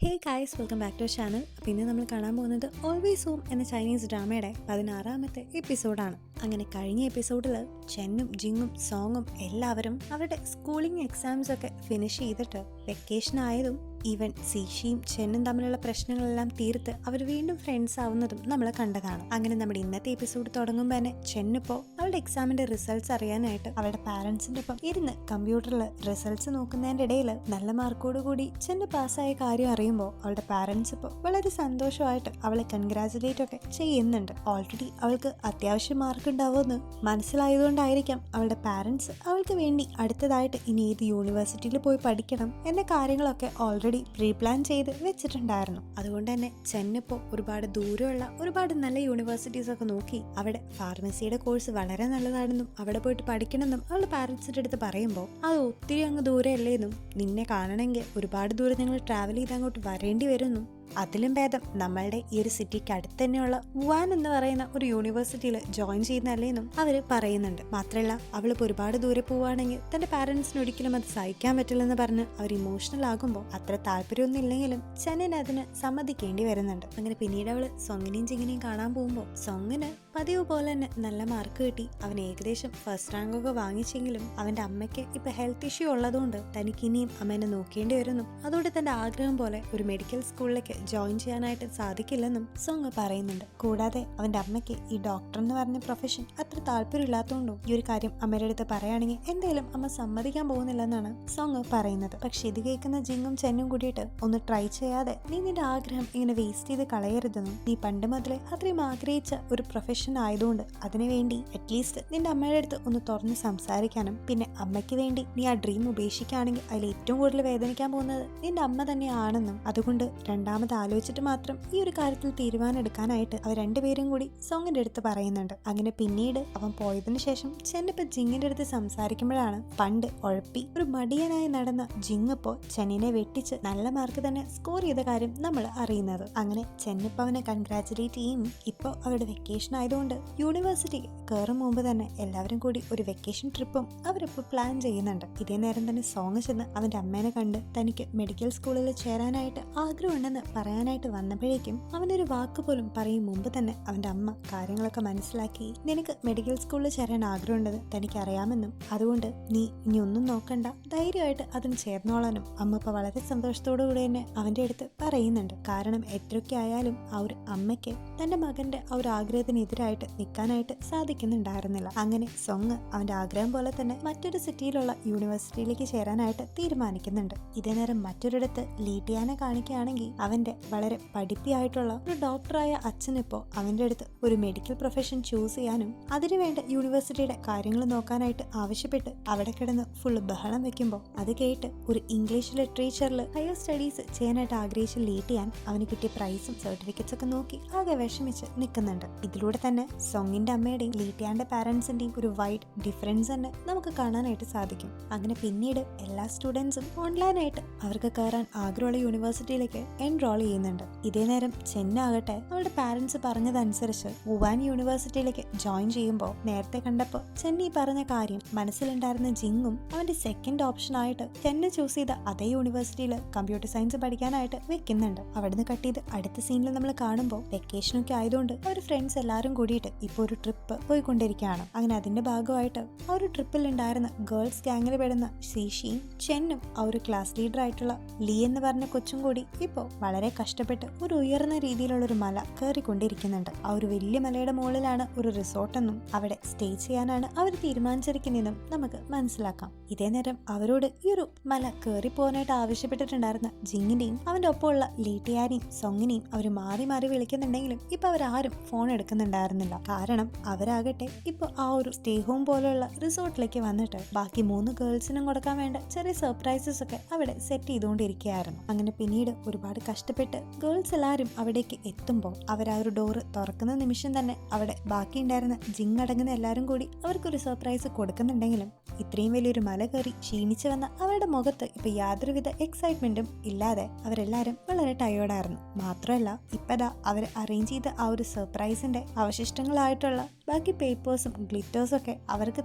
Hey guys, welcome back to channel. അപ്പോൾ ഇന്ന് നമ്മൾ കാണാൻ പോകുന്നത് ഓൾവേസ് ഹോം എന്ന ചൈനീസ് ഡ്രാമയുടെ 16ാമത്തെ എപ്പിസോഡാണ്. അങ്ങനെ കഴിഞ്ഞ എപ്പിസോഡിൽ ചെന്നും ജിങ്ങും സോങ്ങും എല്ലാവരും അവരുടെ സ്കൂളിംഗ് എക്സാംസ് ഒക്കെ ഫിനിഷ് ചെയ്തിട്ട് വെക്കേഷൻ ആയതും ഈവൻ സീഷിയും ചെന്നും തമ്മിലുള്ള പ്രശ്നങ്ങളെല്ലാം തീർത്ത് അവർ വീണ്ടും ഫ്രണ്ട്സ് ആവുന്നതും നമ്മൾ കണ്ടതാണ്. അങ്ങനെ നമ്മുടെ ഇന്നത്തെ എപ്പിസോഡ് തുടങ്ങുമ്പോൾ തന്നെ ചെന്നിപ്പോൾ അവളുടെ എക്സാമിന്റെ റിസൾട്ട്സ് അറിയാനായിട്ട് അവളുടെ പാരന്റ്സിന്റെ ഒപ്പം ഇരുന്ന് കമ്പ്യൂട്ടറിൽ റിസൾട്ട്സ് നോക്കുന്നതിന്റെ ഇടയിൽ നല്ല മാർക്കോട് കൂടി ചെന്ന് പാസ്സായ കാര്യം അറിയുമ്പോൾ അവളുടെ പാരന്റ്സ് ഇപ്പോൾ വളരെ സന്തോഷമായിട്ട് അവളെ കൺഗ്രാജുലേറ്റ് ഒക്കെ ചെയ്യുന്നുണ്ട്. ഓൾറെഡി അവൾക്ക് അത്യാവശ്യം മാർക്ക് ഉണ്ടാവുമെന്ന് മനസ്സിലായതുകൊണ്ടായിരിക്കാം അവളുടെ പാരന്റ്സ് അവൾക്ക് വേണ്ടി അടുത്തതായിട്ട് ഇനി ഏത് യൂണിവേഴ്സിറ്റിയിൽ പോയി പഠിക്കണം എന്ന കാര്യങ്ങളൊക്കെ ഓൾറെഡി പ്രീ പ്ലാൻ ചെയ്ത് വെച്ചിട്ടുണ്ടായിരുന്നു. അതുകൊണ്ട് തന്നെ ചെന്നിപ്പോൾ ഒരുപാട് ദൂരമുള്ള ഒരുപാട് നല്ല യൂണിവേഴ്സിറ്റീസ് ഒക്കെ നോക്കി അവിടെ ഫാർമസിയുടെ കോഴ്സ് വളരെ നല്ലതാണെന്നും അവിടെ പോയിട്ട് പഠിക്കണമെന്നും അവളുടെ പാരന്റ്സിന്റെ അടുത്ത് പറയുമ്പോൾ അത് ഒത്തിരി അങ്ങ് ദൂരമല്ലേന്നും നിന്നെ കാണണമെങ്കിൽ ഒരുപാട് ദൂരം നിങ്ങൾ ട്രാവൽ ചെയ്ത് അങ്ങോട്ട് വരേണ്ടി വരുന്നു, അതിലും ഭേദം നമ്മളുടെ ഈ ഒരു സിറ്റിക്ക് അടുത്ത് തന്നെയുള്ള വുഹാൻ എന്ന് പറയുന്ന ഒരു യൂണിവേഴ്സിറ്റിയിൽ ജോയിൻ ചെയ്യുന്നല്ലേന്നും അവർ പറയുന്നുണ്ട്. മാത്രമല്ല അവളിപ്പോൾ ഒരുപാട് ദൂരെ പോവുകയാണെങ്കിൽ തന്റെ പാരന്റ്സിന് ഒരിക്കലും അത് സഹിക്കാൻ പറ്റില്ലെന്ന് പറഞ്ഞ് അവർ ഇമോഷണൽ ആകുമ്പോൾ അത്ര താല്പര്യമൊന്നും ഇല്ലെങ്കിലും ചെന്നിന് അതിന് സമ്മതിക്കേണ്ടി വരുന്നുണ്ട്. അങ്ങനെ പിന്നീട് അവള് സൊങ്ങിനെയും ജിങ്ങിനെയും കാണാൻ പോകുമ്പോൾ സൊങ്ങിന് പതിവ് പോലെ തന്നെ നല്ല മാർക്ക് കിട്ടി. അവൻ ഏകദേശം ഫസ്റ്റ് റാങ്ക് ഒക്കെ വാങ്ങിച്ചെങ്കിലും അവന്റെ അമ്മയ്ക്ക് ഇപ്പൊ ഹെൽത്ത് ഇഷ്യൂ ഉള്ളതുകൊണ്ട് തനിക്ക് ഇനിയും അമ്മേനെ നോക്കേണ്ടി വരുന്നു. അതോടെ തന്റെ ആഗ്രഹം പോലെ ഒരു മെഡിക്കൽ സ്കൂളിലേക്ക് ജോയിൻ ചെയ്യാനായിട്ട് സാധിക്കില്ലെന്നും സോങ് പറയുന്നുണ്ട്. കൂടാതെ അവന്റെ അമ്മയ്ക്ക് ഈ ഡോക്ടർ എന്ന് പറഞ്ഞ പ്രൊഫഷൻ അത്ര താല്പര്യമില്ലാത്തതുകൊണ്ടും ഈ ഒരു കാര്യം അമ്മയുടെ അടുത്ത് പറയുകയാണെങ്കിൽ എന്തായാലും അമ്മ സമ്മതിക്കാൻ പോകുന്നില്ലെന്നാണ് സോങ് പറയുന്നത്. പക്ഷെ ഇത് കേൾക്കുന്ന ജിങ്ങും ചെന്നും കൂടിയിട്ട് ഒന്ന് ട്രൈ ചെയ്യാതെ നീ നിന്റെ ആഗ്രഹം ഇങ്ങനെ വേസ്റ്റ് ചെയ്ത് കളയരുതെന്നും നീ പണ്ട് മുതലേ അത്രയും ആഗ്രഹിച്ച ഒരു പ്രൊഫഷൻ ആയതുകൊണ്ട് അതിനുവേണ്ടി അറ്റ്ലീസ്റ്റ് നിന്റെ അമ്മയുടെ അടുത്ത് ഒന്ന് തുറന്ന് സംസാരിക്കാനും പിന്നെ അമ്മയ്ക്ക് വേണ്ടി നീ ആ ഡ്രീം ഉപേക്ഷിക്കുകയാണെങ്കിൽ അതിൽ ഏറ്റവും കൂടുതൽ വേദനിക്കാൻ പോകുന്നത് നിന്റെ അമ്മ തന്നെയാണെന്നും അതുകൊണ്ട് രണ്ടാമത് ആലോചിച്ചിട്ട് മാത്രം ഈ ഒരു കാര്യത്തിൽ തീരുമാനം എടുക്കാനായിട്ട് അവർ രണ്ടുപേരും കൂടി സോങ്ങിന്റെ അടുത്ത് പറയുന്നുണ്ട്. അങ്ങനെ പിന്നീട് അവൻ പോയതിനു ശേഷം ചെന്നിപ്പോ ജിങ്ങിന്റെ അടുത്ത് സംസാരിക്കുമ്പോഴാണ് പണ്ട് ഉഴപ്പി ഒരു മടിയനായി നടന്ന ജിങ് ഇപ്പോ ചെന്നിനെ വെട്ടിച്ച് നല്ല മാർക്ക് തന്നെ സ്കോർ ചെയ്ത കാര്യം നമ്മൾ അറിയുന്നത്. അങ്ങനെ ചെന്നിപ്പോ അവനെ കൺഗ്രാറ്റുലേറ്റ് ചെയ്യും. ഇപ്പൊ അവരുടെ വെക്കേഷൻ ആയതുകൊണ്ട് യൂണിവേഴ്സിറ്റി കയറും മുമ്പ് തന്നെ എല്ലാവരും കൂടി ഒരു വെക്കേഷൻ ട്രിപ്പും അവരിപ്പോ പ്ലാൻ ചെയ്യുന്നുണ്ട്. ഇതേ നേരം തന്നെ സോങ് ചെന്ന് അവന്റെ അമ്മേനെ കണ്ട് തനിക്ക് മെഡിക്കൽ സ്കൂളിൽ ചേരാനായിട്ട് ആഗ്രഹമുണ്ടെന്ന് പറയാനായിട്ട് വന്നപ്പോഴേക്കും അവനൊരു വാക്ക് പോലും പറയും മുമ്പ് തന്നെ അവന്റെ അമ്മ കാര്യങ്ങളൊക്കെ മനസ്സിലാക്കി നിനക്ക് മെഡിക്കൽ സ്കൂളിൽ ചേരാൻ ആഗ്രഹമുണ്ടെന്ന് തനിക്ക് അറിയാമെന്നും അതുകൊണ്ട് നീ ഇനി ഒന്നും നോക്കണ്ട, ധൈര്യമായിട്ട് അതിന് ചേർന്നോളാനും അമ്മ ഇപ്പൊ വളരെ സന്തോഷത്തോടു കൂടി തന്നെ അവന്റെ അടുത്ത് പറയുന്നുണ്ട്. കാരണം എത്രയൊക്കെ ആയാലും ആ ഒരു അമ്മയ്ക്ക് തന്റെ മകന്റെ ആ ഒരു ആഗ്രഹത്തിനെതിരായിട്ട് നിൽക്കാനായിട്ട് സാധിക്കുന്നുണ്ടായിരുന്നില്ല. അങ്ങനെ സോങ് അവന്റെ ആഗ്രഹം പോലെ തന്നെ മറ്റൊരു സിറ്റിയിലുള്ള യൂണിവേഴ്സിറ്റിയിലേക്ക് ചേരാനായിട്ട് തീരുമാനിക്കുന്നുണ്ട്. ഇതേ നേരം മറ്റൊരിടത്ത് ലീറ്റിയാനെ കാണിക്കുകയാണെങ്കിൽ അവന്റെ വളരെ പഠിപ്പിയായിട്ടുള്ള ഒരു ഡോക്ടറായ അച്ഛനിപ്പോ അവന്റെ അടുത്ത് ഒരു മെഡിക്കൽ പ്രൊഫഷൻ ചൂസ് ചെയ്യാനും അതിനുവേണ്ട യൂണിവേഴ്സിറ്റിയുടെ കാര്യങ്ങൾ നോക്കാനായിട്ട് ആവശ്യപ്പെട്ട് അവിടെ കിടന്ന് ഫുള്ള് ബഹളം വെക്കുമ്പോൾ അത് കേട്ട് ഒരു ഇംഗ്ലീഷ് ലിറ്ററേച്ചറിൽ ഹയർ സ്റ്റഡീസ് ചെയ്യാനായിട്ട് ആഗ്രഹിച്ച് ലീറ്റിയാൻ അവന് കിട്ടിയ പ്രൈസും സർട്ടിഫിക്കറ്റ്സ് ഒക്കെ നോക്കി ആകെ വിഷമിച്ച് നിൽക്കുന്നുണ്ട്. ഇതിലൂടെ തന്നെ സോങ്ങിന്റെ അമ്മയുടെയും ലീറ്റിയാന്റെ പാരന്റ്സിന്റെയും ഒരു വൈഡ് ഡിഫറൻസ് തന്നെ നമുക്ക് കാണാനായിട്ട് സാധിക്കും. അങ്ങനെ പിന്നീട് എല്ലാ സ്റ്റുഡൻസും ഓൺലൈനായിട്ട് അവർക്ക് കയറാൻ ആഗ്രഹമുള്ള യൂണിവേഴ്സിറ്റിയിലേക്ക് എൻറോൾ ചെയ്യുന്നുണ്ട്. ഇതേ നേരം ചെന്നാകട്ടെ അവളുടെ പാരന്റ്സ് പറഞ്ഞതനുസരിച്ച് വുഹാൻ യൂണിവേഴ്സിറ്റിയിലേക്ക് ജോയിൻ ചെയ്യുമ്പോൾ നേരത്തെ കണ്ടപ്പോൾ ചെന്നൈ പറഞ്ഞ കാര്യം മനസ്സിലുണ്ടായിരുന്ന ജിങ്ങും അവന്റെ സെക്കൻഡ് ഓപ്ഷൻ ആയിട്ട് ചെന്നൈ ചൂസ് ചെയ്ത അതേ യൂണിവേഴ്സിറ്റിയിൽ കമ്പ്യൂട്ടർ സയൻസ് പഠിക്കാനായിട്ട് വെക്കുന്നുണ്ട്. അവിടുന്ന് കട്ട് ചെയ്ത് അടുത്ത സീനിൽ നമ്മൾ കാണുമ്പോൾ വെക്കേഷനൊക്കെ ആയതുകൊണ്ട് അവർ ഫ്രണ്ട്സ് എല്ലാവരും കൂടിയിട്ട് ഇപ്പോൾ ഒരു ട്രിപ്പ് പോയിക്കൊണ്ടിരിക്കുകയാണ്. അങ്ങനെ അതിന്റെ ഭാഗമായിട്ട് ആ ഒരു ട്രിപ്പിൽ ഉണ്ടായിരുന്ന ഗേൾസ് ഗാങ്ങിൽ പെടുന്ന സീഷിയും ചെന്നും ആ ഒരു ക്ലാസ് ലീഡർ ആയിട്ടുള്ള ലീ എന്ന് പറഞ്ഞ കൊച്ചും കൂടി ഇപ്പോൾ വളരെ കഷ്ടപ്പെട്ട് ഒരു ഉയർന്ന രീതിയിലുള്ള ഒരു മല കയറിക്കൊണ്ടിരിക്കുന്നുണ്ട്. ആ ഒരു വലിയ മലയുടെ മുകളിലാണ് ഒരു റിസോർട്ടെന്നും അവിടെ സ്റ്റേ ചെയ്യാനാണ് അവർ തീരുമാനിച്ചിരിക്കുന്നതെന്നും നമുക്ക് മനസ്സിലാക്കാം. ഇതേ നേരം അവരോട് ഈ ഒരു മല കയറി പോകാനായിട്ട് ആവശ്യപ്പെട്ടിട്ടുണ്ടായിരുന്ന ജിങ്ങിന്റെയും അവന്റെ ഒപ്പമുള്ള ലീറ്റിയാനെയും സൊങ്ങിനെയും അവർ മാറി മാറി വിളിക്കുന്നുണ്ടെങ്കിലും ഇപ്പൊ അവരാരും ഫോൺ എടുക്കുന്നുണ്ടായിരുന്നില്ല. കാരണം അവരാകട്ടെ ഇപ്പൊ ആ ഒരു സ്റ്റേ ഹോം പോലെയുള്ള റിസോർട്ടിലേക്ക് വന്നിട്ട് ബാക്കി 3 ഗേൾസിനും കൊടുക്കാൻ വേണ്ട ചെറിയ സർപ്രൈസസ് ഒക്കെ അവിടെ സെറ്റ് ചെയ്തുകൊണ്ടിരിക്കുകയായിരുന്നു. അങ്ങനെ പിന്നീട് ഒരുപാട് കഷ്ടപ്പെട്ട് ഗേൾസ് എല്ലാവരും അവിടേക്ക് എത്തുമ്പോൾ അവർ ആ ഒരു ഡോറ് തുറക്കുന്ന നിമിഷം തന്നെ അവിടെ ബാക്കി ഉണ്ടായിരുന്ന ജിങ് അടങ്ങുന്ന എല്ലാവരും കൂടി അവർക്കൊരു സർപ്രൈസ് കൊടുക്കുന്നുണ്ടെങ്കിലും ഇത്രയും വലിയൊരു മല കയറി ക്ഷീണിച്ചു വന്ന അവരുടെ മുഖത്ത് ഇപ്പൊ യാതൊരുവിധ എക്സൈറ്റ്മെന്റും ഇല്ലാതെ അവരെല്ലാരും വളരെ ടയേർഡായിരുന്നു. മാത്രമല്ല ഇപ്പതാ അവർ അറേഞ്ച് ചെയ്ത ആ ഒരു സർപ്രൈസിന്റെ അവശിഷ്ടങ്ങളായിട്ടുള്ള ബാക്കി പേപ്പേഴ്സും ഗ്ലിറ്റേഴ്സും ഒക്കെ അവർക്ക്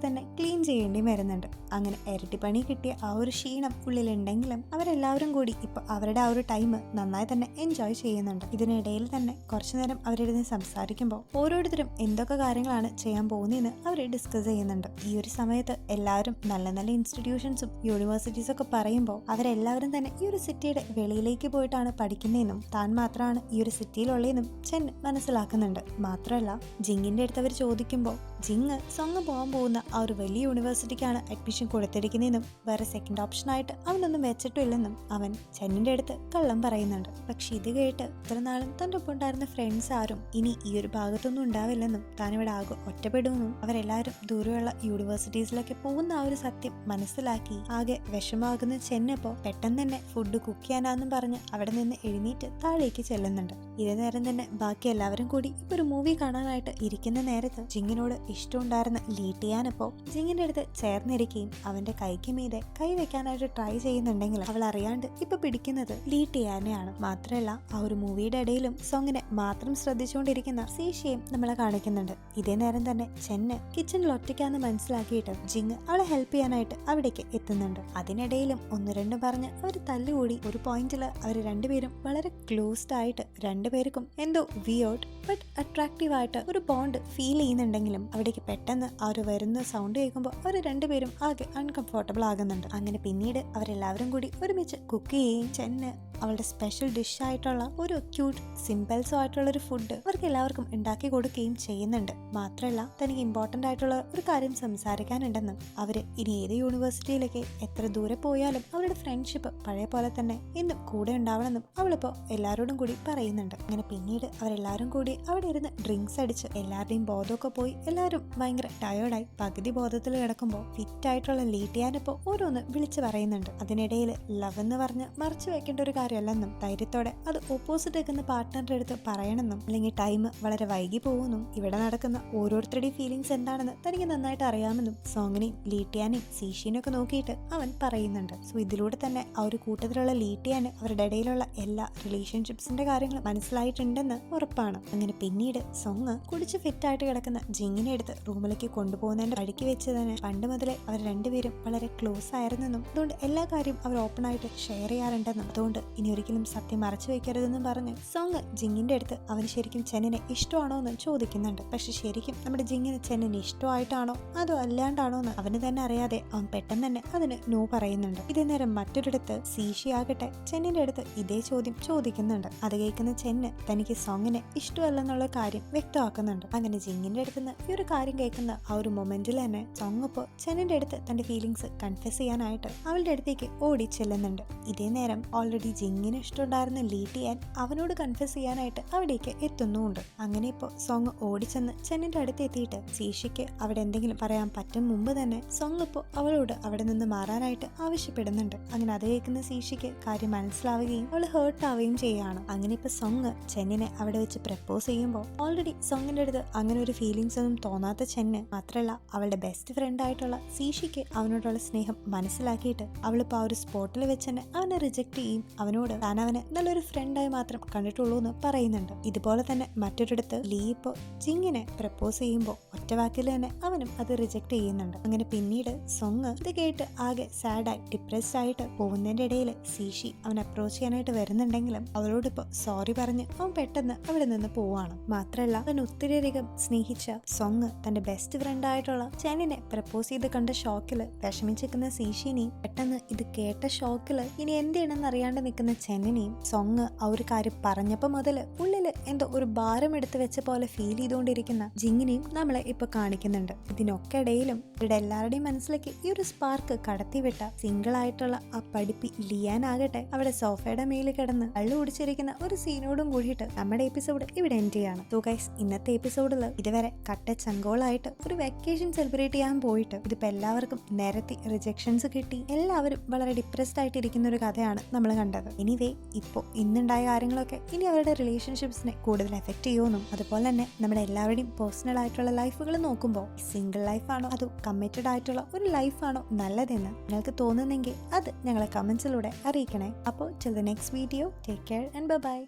തന്നെ ക്ലീൻ ചെയ്യേണ്ടി വരുന്നുണ്ട്. അങ്ങനെ ഇരട്ടിപ്പണി കിട്ടിയ ആ ഒരു ക്ഷീണം ഉള്ളിലുണ്ടെങ്കിലും അവരെല്ലാവരും കൂടി ഇപ്പൊ അവരുടെ ആ ഒരു ടൈം നന്നായി തന്നെ എൻജോയ് ചെയ്യുന്നുണ്ട്. ഇതിനിടയിൽ തന്നെ കുറച്ചു നേരം അവരിരുന്ന് സംസാരിക്കുമ്പോൾ ഓരോരുത്തരും എന്തൊക്കെ കാര്യങ്ങളാണ് ചെയ്യാൻ പോകുന്നതെന്ന് അവർ ഡിസ്കസ് ചെയ്യുന്നുണ്ട്. ഈ ഒരു സമയത്ത് എല്ലാവരും നല്ല നല്ല ഇൻസ്റ്റിറ്റ്യൂഷൻസും യൂണിവേഴ്സിറ്റീസും ഒക്കെ പറയുമ്പോൾ അവരെല്ലാവരും തന്നെ ഈ ഒരു സിറ്റിയുടെ വെളിയിലേക്ക് പോയിട്ടാണ് പഠിക്കുന്നതെന്നും താൻ മാത്രമാണ് ഈ ഒരു സിറ്റിയിലുള്ളതെന്നും ചെൻ മനസ്സിലാക്കുന്നുണ്ട്. മാത്രമല്ല ജിങ്ങിന്റെ അടുത്ത് അവർ ചോദിക്കുമ്പോൾ ജിങ് സൊങ് പോകാൻ പോകുന്ന ആ ഒരു വലിയ യൂണിവേഴ്സിറ്റിക്കാണ് അഡ്മിഷൻ കൊടുത്തിരിക്കുന്നതെന്നും വേറെ സെക്കൻഡ് ഓപ്ഷനായിട്ട് അവനൊന്നും വെച്ചിട്ടില്ലെന്നും അവൻ ചെന്നിന്റെ അടുത്ത് കള്ളം പറയുന്നുണ്ട്. പക്ഷെ ഇത് കേട്ട് ഇത്ര നാളും തന്റെ ഒപ്പം ഉണ്ടായിരുന്ന ഫ്രണ്ട്സ് ആരും ഇനി ഈ ഒരു ഭാഗത്തൊന്നും ഉണ്ടാവില്ലെന്നും താൻ ഇവിടെ ആകെ ഒറ്റപ്പെടുമെന്നും അവരെല്ലാവരും ദൂരെയുള്ള യൂണിവേഴ്സിറ്റീസിലൊക്കെ പോകുന്ന ആ ഒരു സത്യം മനസ്സിലാക്കി ആകെ വിഷമാകുന്ന ചെന്നപ്പോ പെട്ടെന്ന് തന്നെ ഫുഡ് കുക്ക് ചെയ്യാനാന്നും പറഞ്ഞ് അവിടെ നിന്ന് എഴുന്നേറ്റ് താഴേക്ക് ചെല്ലുന്നുണ്ട്. ഇതേ നേരം തന്നെ ബാക്കി എല്ലാവരും കൂടി ഇപ്പൊ ഒരു മൂവി കാണാനായിട്ട് ഇരിക്കുന്ന നേരത്ത് ജിങ്ങിനോട് ഇഷ്ടമുണ്ടായിരുന്ന ലീട്ടിയാനപ്പോ ജിങ്ങിന്റെ അടുത്ത് ചേർന്നിരിക്കുകയും അവന്റെ കൈക്ക് മീതെ കൈ വെക്കാനായിട്ട് ട്രൈ ചെയ്യുന്നുണ്ടെങ്കിൽ അവൾ അറിയാണ്ട് ഇപ്പൊ പിടിക്കുന്നത് ലീട്ടിയാനെയാണ്. മാത്രമല്ല ആ ഒരു മൂവിയുടെ ഇടയിലും സോങ്ങിനെ മാത്രം ശ്രദ്ധിച്ചുകൊണ്ടിരിക്കുന്ന സീഷയും നമ്മളെ കാണിക്കുന്നുണ്ട്. ഇതേ നേരം തന്നെ ചെന്ന് കിച്ചണിൽ ഒറ്റയ്ക്കാന്ന് മനസ്സിലാക്കിയിട്ട് ജിങ് അവളെ ഹെൽപ്പ് ചെയ്യാനായിട്ട് അവിടേക്ക് എത്തുന്നുണ്ട്. അതിനിടയിലും ഒന്ന് രണ്ടും പറഞ്ഞ് അവർ തല്ലുകൂടി ഒരു പോയിന്റിൽ അവർ രണ്ടുപേരും വളരെ ക്ലോസ്ഡ് ആയിട്ട് രണ്ടുപേർക്കും എന്തോ വിയേർഡ് ബട്ട് അട്രാക്റ്റീവ് ആയിട്ട് ഒരു ബോണ്ട് ഫീൽ ചെയ്യുന്നുണ്ടെങ്കിലും അവിടേക്ക് പെട്ടെന്ന് ആ ഒരു വരുന്ന സൗണ്ട് കേൾക്കുമ്പോൾ അവർ രണ്ടുപേരും ആകെ അൺകംഫർട്ടബിൾ ആകുന്നുണ്ട്. അങ്ങനെ പിന്നീട് അവരെല്ലാവരും കൂടി ഒരുമിച്ച് കുക്ക് ചെയ്യുകയും ചെന്ന് അവളുടെ സ്പെഷ്യൽ ഡിഷ് ആയിട്ടുള്ള ഒരു ക്യൂട്ട് സിമ്പിൾസോ ആയിട്ടുള്ള ഒരു ഫുഡ് അവർക്ക് എല്ലാവർക്കും ഉണ്ടാക്കി കൊടുക്കുകയും ചെയ്യുന്നുണ്ട്. മാത്രമല്ല തനിക്ക് ഇമ്പോർട്ടന്റ് ആയിട്ടുള്ള ഒരു കാര്യം സംസാരിക്കാനുണ്ടെന്നും അവര് ഇനി ഏത് യൂണിവേഴ്സിറ്റിയിലേക്ക് എത്ര ദൂരെ പോയാലും അവരുടെ ഫ്രണ്ട്ഷിപ്പ് പഴയ പോലെ തന്നെ എന്നും കൂടെ ഉണ്ടാവണമെന്നും അവളിപ്പോ എല്ലാവരോടും കൂടി പറയുന്നുണ്ട്. അങ്ങനെ പിന്നീട് അവരെല്ലാവരും കൂടി അവിടെ ഇരുന്ന് ഡ്രിങ്ക്സ് അടിച്ച് എല്ലാവരുടെയും ബോധമൊക്കെ പോയി എല്ലാവരും ഭയങ്കര ടയേർഡായി പകുതി ബോധത്തിൽ കിടക്കുമ്പോൾ ഫിറ്റ് ആയിട്ടുള്ള ലീട്ടിയാനിപ്പോ ഓരോന്ന് വിളിച്ചു പറയുന്നുണ്ട്. അതിനിടയിൽ ലവ് എന്ന് പറഞ്ഞ് മറച്ചു വെക്കേണ്ട ഒരു കാര്യമല്ലെന്നും ധൈര്യത്തോടെ അത് ഓപ്പോസിറ്റ് നിൽക്കുന്ന പാർട്ട്ണറുടെ അടുത്ത് പറയണമെന്നും അല്ലെങ്കിൽ ടൈം വളരെ വൈകി പോകുമെന്നും ഇവിടെ നടക്കുന്ന ഓരോരുത്തരുടെയും ഫീലിങ്സ് എന്താണെന്ന് തനിക്ക് നന്നായിട്ട് അറിയാമെന്നും സോങ്ങിനെയും ലീട്ടിയാനെയും സീഷീനും ഒക്കെ നോക്കിയിട്ട് അവൻ പറയുന്നുണ്ട്. സോ ഇതിലൂടെ തന്നെ ആ ഒരു കൂട്ടത്തിലുള്ള ലീട്ടിയാന് അവരുടെ ഇടയിലുള്ള എല്ലാ റിലേഷൻഷിപ്സിന്റെ കാര്യങ്ങൾ മനസ്സിലായിട്ടുണ്ടെന്ന് ഉറപ്പാണ്. അങ്ങനെ പിന്നീട് സോങ് കുടിച്ച് ഫിറ്റായിട്ട് കിടക്കുന്ന ജിങ്ങിനെ എടുത്ത് റൂമിലേക്ക് കൊണ്ടുപോകുന്നതിന്റെ വഴിക്ക് വെച്ച് തന്നെ പണ്ട് മുതലേ അവർ രണ്ടുപേരും വളരെ ക്ലോസ് ആയിരുന്നെന്നും അതുകൊണ്ട് എല്ലാ കാര്യം അവർ ഓപ്പൺ ആയിട്ട് ഷെയർ ചെയ്യാറുണ്ടെന്നും അതുകൊണ്ട് ഇനി ഒരിക്കലും സത്യം മറച്ചു വെക്കരുതെന്നും പറഞ്ഞ് സോങ് ജിങ്ങിന്റെ അടുത്ത് അവന് ശരിക്കും ചെന്നിനെ ഇഷ്ടമാണോ എന്ന് ചോദിക്കുന്നുണ്ട്. പക്ഷെ ശരിക്കും നമ്മുടെ ജിങ്ങിന് ചെന്നിന് ഇഷ്ടമായിട്ടാണോ അതോ അല്ലാണ്ടാണോ എന്ന് അവന് തന്നെ അറിയാതെ അവൻ പെട്ടെന്ന് തന്നെ അതിന് നോ പറയുന്നുണ്ട്. ഇതേ നേരം മറ്റൊരിടത്ത് സീഷി ആകട്ടെ ചെന്നിന്റെ അടുത്ത് ഇതേ ചോദ്യം ചോദിക്കുന്നുണ്ട്. അത് കേൾക്കുന്ന ചെന്ന് തനിക്ക് സോങ്ങിനെ ഇഷ്ടമല്ലെന്നുള്ള കാര്യം വ്യക്തമാക്കുന്നുണ്ട്. അങ്ങനെ ജിങ്ങിന്റെ അടുത്ത് ഈ ഒരു കാര്യം കേൾക്കുന്ന ആ ഒരു മൊമെന്റിൽ തന്നെ സോങ് ഇപ്പോൾ ചെന്നിന്റെ അടുത്ത് തന്റെ ഫീലിങ്സ് കൺഫ്യസ് ചെയ്യാനായിട്ട് അവളുടെ അടുത്തേക്ക് ഓടി ചെല്ലുന്നുണ്ട്. ഇതേ നേരം ഓൾറെഡി ജിങ്ങിന് ഇഷ്ടമുണ്ടായിരുന്ന ലീട്ടിയാൻ അവനോട് കൺഫ്യസ് ചെയ്യാനായിട്ട് അവിടേക്ക് എത്തുന്നുമുണ്ട്. അങ്ങനെ ഇപ്പോൾ സോങ് ഓടിച്ചെന്ന് ചെന്നിന്റെ അടുത്ത് എത്തിയിട്ട് സീഷയ്ക്ക് അവിടെ എന്തെങ്കിലും പറയാൻ പറ്റും മുമ്പ് തന്നെ സോങ് ഇപ്പോൾ അവളോട് അവിടെ നിന്ന് മാറാനായിട്ട് ആവശ്യപ്പെടുന്നുണ്ട്. അങ്ങനെ അത് കേൾക്കുന്ന സീഷയ്ക്ക് കാര്യം മനസ്സിലാവുകയും അവൾ ഹേർട്ട് ആവുകയും ചെയ്യുകയാണ്. അങ്ങനെ ഇപ്പൊ സോങ് ചെന്നിനെ അവിടെ വെച്ച് പ്രപ്പോസ് ചെയ്യുമ്പോൾ ഓൾറെഡി സോങ്ങിന്റെ അടുത്ത് അങ്ങനെ ഒരു ഫീലിങ്സ് ഒന്നും തോന്നാത്ത ചെന്ന് മാത്രമല്ല അവളുടെ ബെസ്റ്റ് ഫ്രണ്ട് ആയിട്ടുള്ള സീഷയ്ക്ക് അവനോടുള്ള സ്നേഹം മനസ്സിലാക്കിയിട്ട് അവളിപ്പോൾ ആ ഒരു സ്പോട്ടിൽ വെച്ച് തന്നെ അവനെ റിജക്ട് ചെയ്യും. അവനോട് താൻ അവനെ നല്ലൊരു ഫ്രണ്ടായി മാത്രം കണ്ടിട്ടുള്ളൂ എന്ന് പറയുന്നുണ്ട്. ഇതുപോലെ തന്നെ മറ്റൊരിടത്ത് ലീ ഇപ്പോൾ ജിങ്ങിനെ പ്രപ്പോസ് ചെയ്യുമ്പോൾ ഒറ്റ വാക്കിൽ തന്നെ അവനും അത് റിജക്ട് ചെയ്യുന്നുണ്ട്. അങ്ങനെ പിന്നീട് സോങ് ഇത് കേട്ട് ആകെ സാഡായി ഡിപ്രസ്ഡ് ആയിട്ട് പോകുന്നതിന്റെ ഇടയിൽ സീഷി അവൻ അപ്രോച്ച് ചെയ്യാനായിട്ട് വരുന്നുണ്ടെങ്കിലും അവളോടിപ്പോൾ സോറി പറഞ്ഞ് അവൻ പെട്ടെന്ന് അവിടെ നിന്ന് പോവാണ്. മാത്രമല്ല അവൻ ഒത്തിരിയധികം സ്നേഹിച്ച സോങ് തന്റെ ബെസ്റ്റ് ഫ്രണ്ട് ആയിട്ടുള്ള ചെന്നിനെ പ്രപ്പോസ് ചെയ്ത് കണ്ട ഷോക്കില് വിഷമിച്ചിരിക്കുന്ന സീഷിനെയും പെട്ടെന്ന് ഇത് കേട്ട ഷോക്കില് ഇനി എന്ത് ചെയ്യണമെന്ന് അറിയാണ്ട് നിൽക്കുന്ന ചെന്നിനെയും സോങ് ആ ഒരു കാര്യം പറഞ്ഞപ്പോ മുതല് ഉള്ളില് എന്തോ ഒരു ഭാരം എടുത്ത് വെച്ച പോലെ ഫീൽ ചെയ്തുകൊണ്ടിരിക്കുന്ന ജിങ്ങിനെയും നമ്മളെ ഇപ്പൊ കാണിക്കുന്നുണ്ട്. ഇതിനൊക്കെ ഇടയിലും ഇവിടെ എല്ലാവരുടെയും മനസ്സിലേക്ക് ഈ ഒരു സ്പാർക്ക് കടത്തിവിട്ട സിംഗിൾ ആയിട്ടുള്ള ആ പഠിപ്പി ലിയാൻ ആകട്ടെ അവിടെ സോഫയുടെ മേലിൽ കിടന്ന് കള്ളു കുടിച്ചിരിക്കുന്ന ഒരു സീനോടും കൂടിയിട്ട് നമ്മുടെ എപ്പിസോഡ് ഇവിടെ എൻഡ് ചെയ്യാണ്. സോ ഗൈസ് ഇന്നത്തെ എപ്പിസോഡിൽ ഇതുവരെ കട്ട ചങ്കോളായിട്ട് ഒരു വെക്കേഷൻ സെലിബ്രേറ്റ് ചെയ്യാൻ പോയിട്ട് ഇതിപ്പോ എല്ലാവർക്കും നിരത്തി റിജക്ഷൻസ് കിട്ടി എല്ലാവരും വളരെ ഡിപ്രസ്ഡ് ആയിട്ട് ഇരിക്കുന്ന ഒരു കഥയാണ് നമ്മൾ കണ്ടത്. എനിവേ ഇപ്പോൾ ഇന്നുണ്ടായ കാര്യങ്ങളൊക്കെ ഇനി അവരുടെ റിലേഷൻഷിപ്സിനെ കൂടുതൽ എഫക്ട് ചെയ്യുമെന്നും അതുപോലെ തന്നെ നമ്മുടെ എല്ലാവരുടെയും പേഴ്സണൽ ആയിട്ടുള്ള ലൈഫുകൾ നോക്കുമ്പോൾ സിംഗിൾ ലൈഫാണോ അതോ കമ്മിറ്റഡ് ആയിട്ടുള്ള ഒരു ലൈഫാണോ നല്ലതെന്ന് നിങ്ങൾക്ക് തോന്നുന്നെങ്കിൽ അത് ഞങ്ങളെ കമന്റ്സിലൂടെ അറിയിക്കണേ. അപ്പോൾ till the next video take care and by.